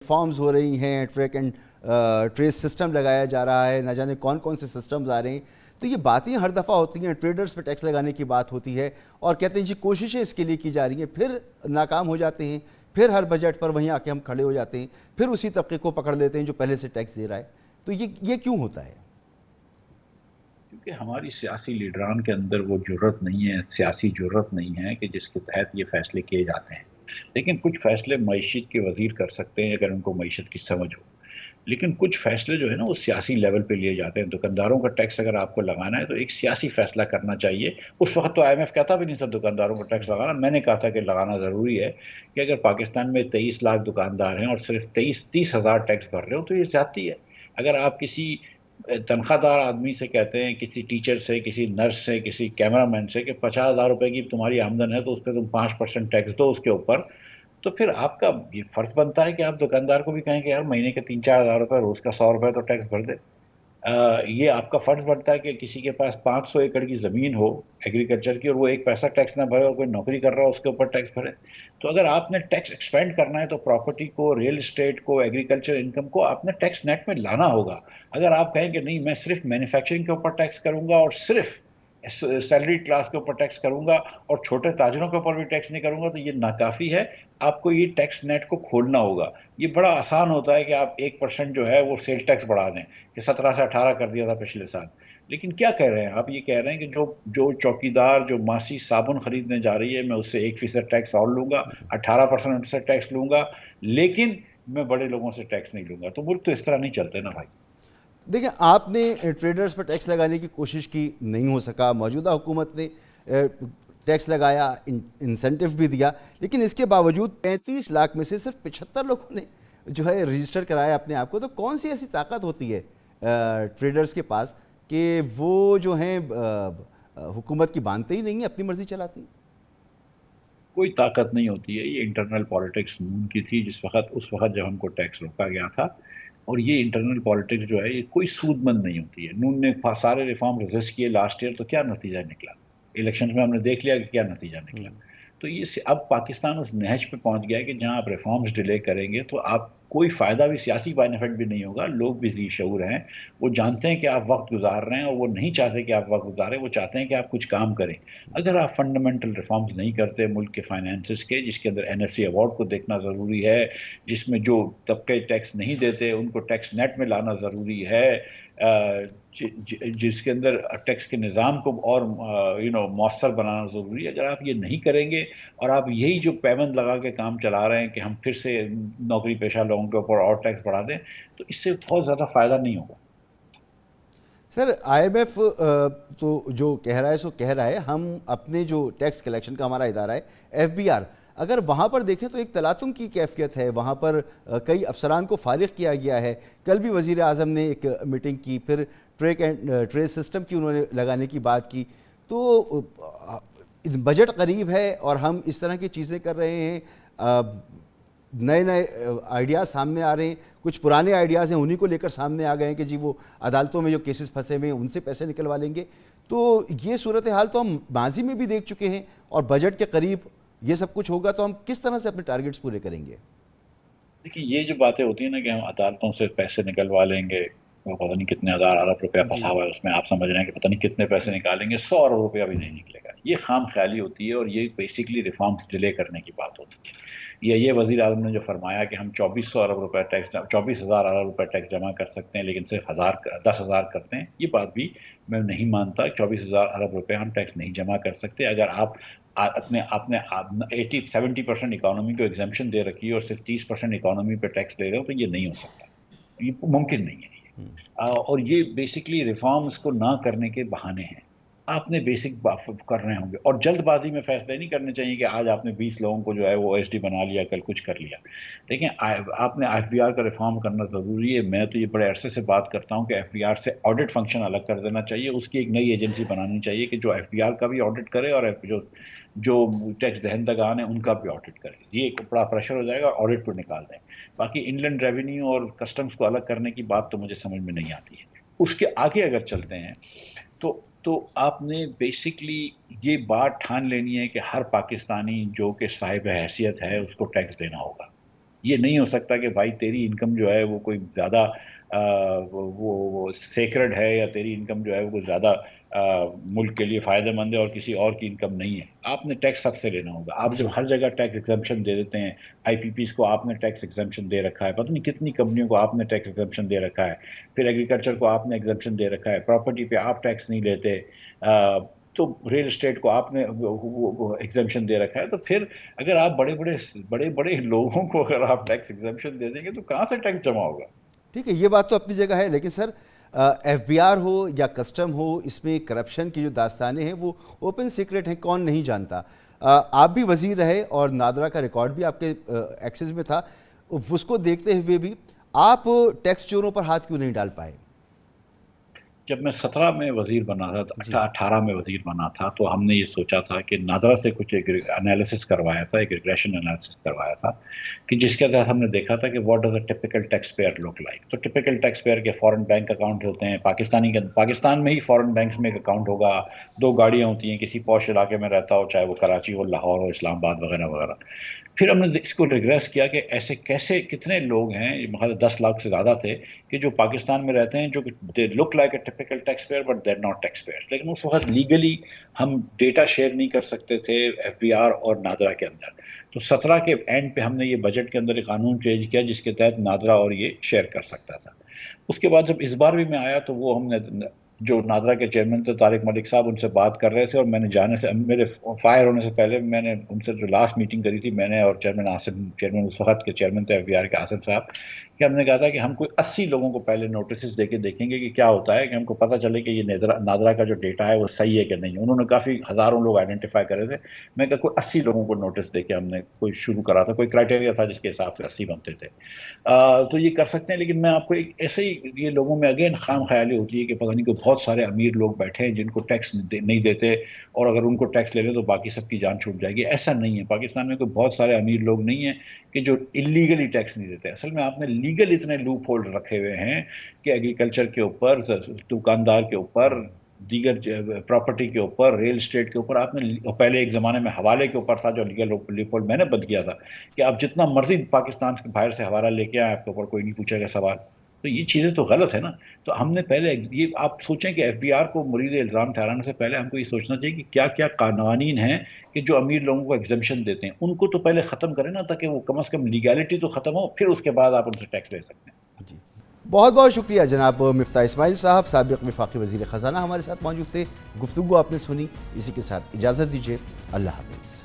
Forms ہو رہی ہیں، track and trace system لگایا جا رہا ہے، نہ جانے کون کون سے سسٹمز آ رہے ہیں. تو یہ باتیں ہر دفعہ ہوتی ہیں، ٹریڈرز پہ ٹیکس لگانے کی بات ہوتی ہے اور کہتے ہیں جی کوششیں اس کے لیے کی جا رہی ہیں، پھر ناکام ہو جاتے ہیں، پھر ہر بجٹ پر وہیں آ کے ہم کھڑے ہو جاتے ہیں، پھر اسی طبقے کو پکڑ لیتے ہیں جو پہلے سے ٹیکس دے رہا ہے. تو یہ کیوں ہوتا ہے؟ کیونکہ ہماری سیاسی لیڈران کے اندر وہ جرت نہیں ہے، سیاسی جرت نہیں ہے کہ جس کے تحت یہ فیصلے کیے جاتے ہیں. لیکن کچھ فیصلے معیشت کے وزیر کر سکتے ہیں اگر ان کو معیشت کی سمجھ ہو. لیکن کچھ فیصلے جو ہے نا وہ سیاسی لیول پہ لیے جاتے ہیں. دکانداروں کا ٹیکس اگر آپ کو لگانا ہے تو ایک سیاسی فیصلہ کرنا چاہیے. اس وقت تو IMF کہتا بھی نہیں تھا دکانداروں کا ٹیکس لگانا، میں نے کہا تھا کہ لگانا ضروری ہے کہ اگر پاکستان میں 23 لاکھ دکاندار ہیں اور صرف 30 ہزار ٹیکس بھر رہے ہو تو یہ زیادتی ہے. اگر آپ کسی تنخواہ دار آدمی سے کہتے ہیں، کسی ٹیچر سے، کسی نرس سے، کسی کیمرہ مین سے کہ 50,000 روپے کی تمہاری آمدن ہے تو اس پہ تم 5% ٹیکس دو اس کے اوپر، تو پھر آپ کا یہ فرض بنتا ہے کہ آپ دکاندار کو بھی کہیں کہ یار مہینے کے 3-4 ہزار روپے، روز کا 100 روپے تو ٹیکس بھر دے. یہ آپ کا فرض بنتا ہے کہ کسی کے پاس 500 ایکڑ کی زمین ہو ایگریکلچر کی اور وہ ایک پیسہ ٹیکس نہ بھرے اور کوئی نوکری کر رہا ہو اس کے اوپر ٹیکس بھرے. تو اگر آپ نے ٹیکس ایکسپینڈ کرنا ہے تو پراپرٹی کو، ریئل اسٹیٹ کو، ایگریکلچر انکم کو آپ نے ٹیکس نیٹ میں لانا ہوگا. اگر آپ کہیں کہ نہیں میں صرف مینوفیکچرنگ کے اوپر ٹیکس کروں گا اور صرف سیلری کلاس کے اوپر ٹیکس کروں گا اور چھوٹے تاجروں کے اوپر بھی ٹیکس نہیں کروں گا تو یہ ناکافی ہے. آپ کو یہ ٹیکس نیٹ کو کھولنا ہوگا. یہ بڑا آسان ہوتا ہے کہ آپ 1% جو ہے وہ سیل ٹیکس بڑھا دیں کہ 17 سے 18 کر دیا تھا پچھلے سال. لیکن کیا کہہ رہے ہیں آپ؟ یہ کہہ رہے ہیں کہ جو چوکیدار جو ماسی صابن خریدنے جا رہی ہے میں اس سے 1% ٹیکس اور لوں گا، 18% سے ٹیکس لوں گا، لیکن میں بڑے لوگوں سے ٹیکس نہیں لوں گا. تو ملک تو اس طرح نہیں چلتے نا بھائی. دیکھیں آپ نے ٹریڈرز پر ٹیکس لگانے کی کوشش کی، نہیں ہو سکا. موجودہ حکومت نے ٹیکس لگایا، انسینٹو بھی دیا، لیکن اس کے باوجود 35 لاکھ میں سے صرف 75 لوگوں نے جو ہے رجسٹر کرایا اپنے آپ کو. تو کون سی ایسی طاقت ہوتی ہے ٹریڈرز کے پاس کہ وہ جو ہیں حکومت کی مانتے ہی نہیں ہیں، اپنی مرضی چلاتی ہیں؟ کوئی طاقت نہیں ہوتی ہے. یہ انٹرنل پالیٹکس نون کی تھی اس وقت جب ہم کو ٹیکس روکا گیا تھا. اور یہ انٹرنل پالیٹکس جو ہے یہ کوئی سود مند نہیں ہوتی ہے. نون نے سارے ریفارم رجسٹ کیے لاسٹ ایئر تو کیا نتیجہ نکلا؟ الیکشن میں ہم نے دیکھ لیا کہ کیا نتیجہ نکلا. تو یہ اب پاکستان اس نہج پہ پہنچ گیا ہے کہ جہاں آپ ریفارمز ڈیلے کریں گے تو آپ کوئی فائدہ بھی، سیاسی بینیفٹ بھی نہیں ہوگا. لوگ بھی ذی شعور ہیں، وہ جانتے ہیں کہ آپ وقت گزار رہے ہیں اور وہ نہیں چاہتے کہ آپ وقت گزاریں، وہ چاہتے ہیں کہ آپ کچھ کام کریں. اگر آپ فنڈامنٹل ریفارمز نہیں کرتے ملک کے فائنینسز کے، جس کے اندر NFC ایوارڈ کو دیکھنا ضروری ہے، جس میں جو طبقے ٹیکس نہیں دیتے ان کو ٹیکس نیٹ میں لانا ضروری ہے، جس کے اندر ٹیکس کے نظام کو اور مؤثر بنانا ضروری ہے. اگر آپ یہ نہیں کریں گے اور آپ یہی جو پیبند لگا کے کام چلا رہے ہیں کہ ہم پھر سے نوکری پیشہ لوگوں کے اوپر اور ٹیکس بڑھا دیں تو اس سے بہت زیادہ فائدہ نہیں ہوگا. سر IMF تو جو کہہ رہا ہے سو کہہ رہا ہے، ہم اپنے جو ٹیکس کلیکشن کا ہمارا ادارہ ہے FBR، اگر وہاں پر دیکھیں تو ایک تلاطم کی کیفیت ہے. وہاں پر کئی افسران کو فارغ کیا گیا ہے. کل بھی وزیر اعظم نے ایک میٹنگ کی، پھر ٹریک اینڈ ٹریس سسٹم کی انہوں نے لگانے کی بات کی. تو بجٹ قریب ہے اور ہم اس طرح کی چیزیں کر رہے ہیں، نئے نئے آئیڈیاز سامنے آ رہے ہیں. کچھ پرانے آئیڈیاز ہیں انہی کو لے کر سامنے آ گئے ہیں کہ جی وہ عدالتوں میں جو کیسز پھنسے ہوئے ہیں ان سے پیسے نکلوا لیں گے. تو یہ صورتحال تو ہم ماضی میں بھی دیکھ چکے ہیں، اور بجٹ کے قریب یہ سب کچھ ہوگا تو ہم کس طرح سے اپنے ٹارگٹس پورے کریں گے؟ دیکھیے یہ جو باتیں ہوتی ہیں نا کہ ہم عدالتوں سے پیسے نکلوا لیں گے، وہ پتہ نہیں کتنے ہزار ارب روپیہ جی پھنسا ہوا ہے اس میں، آپ سمجھ رہے ہیں کہ پتہ نہیں کتنے پیسے نکالیں گے، 100 ارب روپیہ بھی نہیں نکلے گا. یہ خام خیالی ہوتی ہے اور یہ بیسکلی ریفارمز ڈیلے کرنے کی بات ہوتی ہے. یہ وزیر اعظم نے جو فرمایا کہ ہم 2400 ارب روپے ٹیکس، 24,000 ارب روپے ٹیکس جمع کر سکتے ہیں لیکن صرف 10,000 کرتے ہیں، یہ بات بھی میں نہیں مانتا. 24,000 ارب روپے ہم ٹیکس نہیں جمع کر سکتے. اگر آپ اپنے 70% اکانومی کو ایگزمپشن دے رکھی ہے اور صرف 30% اکانومی پہ ٹیکس لے رہے ہو تو یہ نہیں ہو سکتا، یہ ممکن نہیں ہے. اور یہ بیسکلی ریفارمز کو نہ کرنے کے بہانے ہیں. آپ نے بیسک کر رہے ہوں گے اور جلد بازی میں فیصلے نہیں کرنے چاہیے کہ آج آپ نے 20 لوگوں کو جو ہے وہ SD بنا لیا، کل کچھ کر لیا. دیکھیں آپ نے FBR کا ریفارم کرنا ضروری ہے. میں تو یہ بڑے عرصے سے بات کرتا ہوں کہ FBR سے آڈٹ فنکشن الگ کر دینا چاہیے. اس کی ایک نئی ایجنسی بنانی چاہیے کہ جو FBR کا بھی آڈٹ کرے اور جو ٹیکس دہندگان ہیں ان کا بھی آڈٹ کرے. یہ ایک بڑا پریشر ہو جائے گا اور آڈٹ پہ نکال دیں. باقی ان لینڈ ریونیو اور کسٹمز کو الگ کرنے کی بات تو مجھے سمجھ میں نہیں آتی ہے. اس کے آگے اگر چلتے ہیں تو آپ نے بیسکلی یہ بات ٹھان لینی ہے کہ ہر پاکستانی جو کہ صاحب حیثیت ہے اس کو ٹیکس دینا ہوگا. یہ نہیں ہو سکتا کہ بھائی تیری انکم جو ہے وہ کوئی زیادہ وہ سیکرڈ ہے، یا تیری انکم جو ہے وہ کوئی زیادہ ملک کے لیے فائدہ مند ہے اور کسی اور کی انکم نہیں ہے. آپ نے ٹیکس سب سے لینا ہوگا. آپ جب جی ہر جگہ ٹیکس ایگزمپشن دے دیتے ہیں، آئی پی پیز کو آپ نے ٹیکس ایگزمپشن دے رکھا ہے، پتہ نہیں کتنی کمپنیوں کو آپ نے ٹیکس ایگزمپشن دے رکھا ہے، پھر ایگریکلچر کو آپ نے ایگزمپشن دے رکھا ہے، پراپرٹی پہ آپ ٹیکس نہیں لیتے، تو ریل اسٹیٹ کو آپ نے ایگزمپشن دے رکھا ہے، تو پھر اگر آپ بڑے بڑے لوگوں کو اگر آپ ٹیکس ایگزمپشن دے دیں گے تو کہاں سے ٹیکس جمع ہوگا؟ ٹھیک ہے، یہ بات تو اپنی جگہ ہے، لیکن سر ایف بی آر ہو یا کسٹم ہو، اس میں کرپشن کی جو داستانیں ہیں وہ اوپن سیکرٹ ہیں، کون نہیں جانتا. آپ بھی وزیر رہے اور نادرا کا ریکارڈ بھی آپ کے ایکسس میں تھا، اس کو دیکھتے ہوئے بھی آپ ٹیکس چوروں پر ہاتھ کیوں نہیں ڈال پائے؟ جب میں 17 میں وزیر بنا تھا، جی 18 میں وزیر بنا تھا، تو ہم نے یہ سوچا تھا کہ نادرا سے کچھ ایک انالیسس کروایا تھا، ایک ریگریشن انالیسس کروایا تھا، کہ جس کے تحت ہم نے دیکھا تھا کہ what does a typical tax pair look like. تو ٹپیکل ٹیکس پیئر کے فورن بینک اکاؤنٹ ہوتے ہیں، پاکستان میں ہی فورن بینکس میں ایک اکاؤنٹ ہوگا، 2 گاڑیاں ہوتی ہیں، کسی پوش علاقے میں رہتا ہو، چاہے وہ کراچی ہو، لاہور ہو، اسلام آباد وغیرہ وغیرہ. پھر ہم نے اس کو ریگریس کیا کہ ایسے کیسے کتنے لوگ ہیں، مطلب 10 لاکھ سے زیادہ تھے، کہ جو پاکستان میں رہتے ہیں، جو they look like a typical tax payer but they not tax payer. لیکن اس وقت لیگلی ہم ڈیٹا شیئر نہیں کر سکتے تھے ایف بی آر اور نادرا کے اندر. تو 17 کے اینڈ پہ ہم نے یہ بجٹ کے اندر ایک قانون چینج کیا جس کے تحت نادرا اور یہ شیئر کر سکتا تھا. اس کے بعد جب اس بار بھی میں آیا تو وہ ہم نے جو نادرا کے چیئرمین تھے طارق ملک صاحب، ان سے بات کر رہے تھے، اور میں نے جانے سے میرے فائر ہونے سے پہلے میں نے ان سے جو لاسٹ میٹنگ کری تھی، میں نے اور چیئرمین اس وقت کے چیئرمین تھے ایف بی آر کے آصف صاحب، کہ ہم نے کہا تھا کہ ہم کوئی 80 لوگوں کو پہلے نوٹسز دے کے دیکھیں گے کہ کیا ہوتا ہے، کہ ہم کو پتہ چلے کہ یہ نادرا کا جو ڈیٹا ہے وہ صحیح ہے کہ نہیں. انہوں نے کافی ہزاروں لوگ آئیڈینٹیفائی کرے تھے. میں کہا کوئی 80 لوگوں کو نوٹس دے کے ہم نے کوئی شروع کرا تھا، کوئی کرائٹیریا تھا جس کے حساب سے 80 بنتے تھے. تو یہ کر سکتے ہیں. لیکن میں آپ کو ایک ایسے ہی، یہ لوگوں میں اگین خام خیالی ہوتی ہے کہ پتہ نہیں کہ بہت سارے امیر لوگ بیٹھے ہیں جن کو ٹیکس نہیں دیتے، اور اگر ان کو ٹیکس لے لیں تو باقی سب کی جان چھوٹ جائے گی. ایسا نہیں ہے. پاکستان میں کوئی بہت سارے امیر لوگ نہیں ہیں کہ جو اللیگلی ٹیکس نہیں دیتے. اصل میں آپ نے لیگل اتنے لوپ ہول رکھے ہوئے ہیں کہ ایگریکلچر کے اوپر، دکاندار کے اوپر، دیگر پراپرٹی کے اوپر، ریل اسٹیٹ کے اوپر، آپ نے پہلے ایک زمانے میں حوالے کے اوپر تھا جو لیگل لوپ ہول میں نے بند کیا تھا، کہ آپ جتنا مرضی پاکستان کے باہر سے حوالہ لے کے آئیں، آپ کے اوپر کوئی نہیں پوچھے گا سوال. تو یہ چیزیں تو غلط ہے نا. تو ہم نے پہلے یہ آپ سوچیں کہ ایف بی آر کو مرید الزام ٹھہرانے سے پہلے ہم کو یہ سوچنا چاہیے کہ کیا کیا قوانین ہیں کہ جو امیر لوگوں کو ایگزمپشن دیتے ہیں، ان کو تو پہلے ختم کریں نا، تاکہ وہ کم از کم لیگیلٹی تو ختم ہو، پھر اس کے بعد آپ ان سے ٹیکس لے سکتے ہیں. جی بہت بہت شکریہ جناب مفتاح اسماعیل صاحب، سابق وفاقی وزیر خزانہ ہمارے ساتھ موجود تھے. گفتگو آپ نے سنی، اسی کے ساتھ اجازت دیجیے. اللہ حافظ.